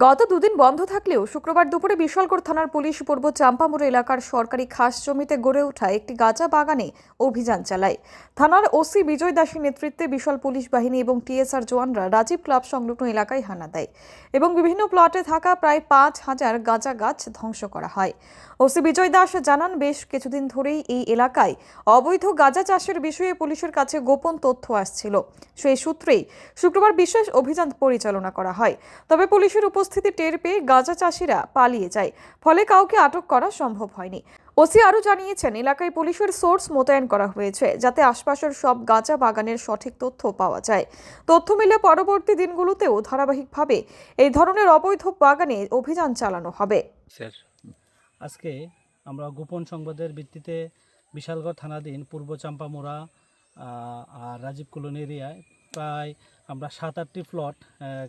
গত দুদিন বন্ধ থাকলেও শুক্রবার দুপুরে বিশালগড় থানার পুলিশ পূর্ব চাম্পামুড়া এলাকার সরকারি খাস জমিতে গড়ে ওঠা একটি গাঁজা বাগানে অভিযান চালায়। থানার ওসি বিজয় দাসের নেতৃত্বে বিশাল পুলিশ বাহিনী এবং টিএসআর জওয়ানরা রাজীব ক্লাব সংলগ্ন এলাকায় হানা দেয় এবং বিভিন্ন প্লটে থাকা প্রায় 5,000 গাঁজা গাছ ধ্বংস করা হয়। ওসি বিজয় দাস জানান, বেশ কিছুদিন ধরেই এই এলাকায় অবৈধ গাঁজা চাষের বিষয়ে পুলিশের কাছে গোপন তথ্য আসছিল। সেই সূত্রেই শুক্রবার বিশেষ অভিযান পরিচালনা করা হয়। তবে পুলিশের উপস্থিতি টের পেয়ে গাঁজা চাষিরা পালিয়ে যায়, ফলে কাউকে আটক করা সম্ভব হয়নি। ওসি আরও জানিয়েছেন, এলাকায় পুলিশের সোর্স মোতায়েন করা হয়েছে যাতে আশপাশের সব গাঁজা বাগানের সঠিক তথ্য পাওয়া যায়। তথ্য মিলে পরবর্তী দিনগুলোতেও ধারাবাহিকভাবে এই ধরনের অবৈধ বাগানে অভিযান চালানো হবে। স্যার, আজকে আমরা গোপন সংবাদের ভিত্তিতে বিশালগড় থানাধীন পূর্ব চাম্পামুড়া আর রাজীব কলোনি এরিয়ায় প্রায় আমরা 7-8টি প্লট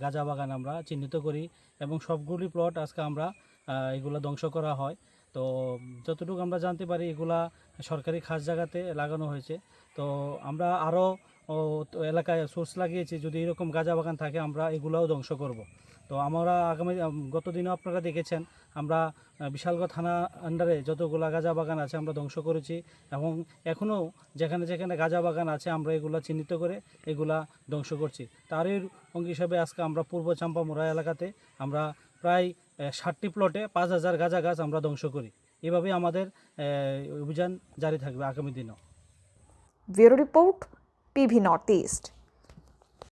গাঁজা বাগান আমরা চিহ্নিত করি এবং সবগুলি প্লট আজকে আমরা এগুলা ধ্বংস করা হয়। তো যতটুকু আমরা জানতে পারি এগুলা সরকারি খাস জায়গাতে লাগানো হয়েছে। তো আমরা আরও এলাকায় সোর্স লাগিয়েছি, যদি এরকম গাঁজা বাগান থাকে আমরা এগুলাও ধ্বংস করব। তো আমরা আগামী গত দিনও আপনারা দেখেছেন আমরা বিশালগড় থানা আন্ডারে যতগুলা গাঁজা বাগান আছে আমরা ধ্বংস করেছি এবং এখনও যেখানে যেখানে গাঁজা বাগান আছে আমরা এগুলা চিহ্নিত করে এগুলা ধ্বংস করছি। তারই অঙ্গ হিসাবে আজকে আমরা পূর্ব চাম্পামুড়া এলাকাতে আমরা প্রায় 60টি প্লটে 5,000 গাঁজা গাছ আমরা ধ্বংস করি। এভাবেই আমাদের অভিযান জারি থাকবে আগামী দিনেও। Bureau report, PV north east.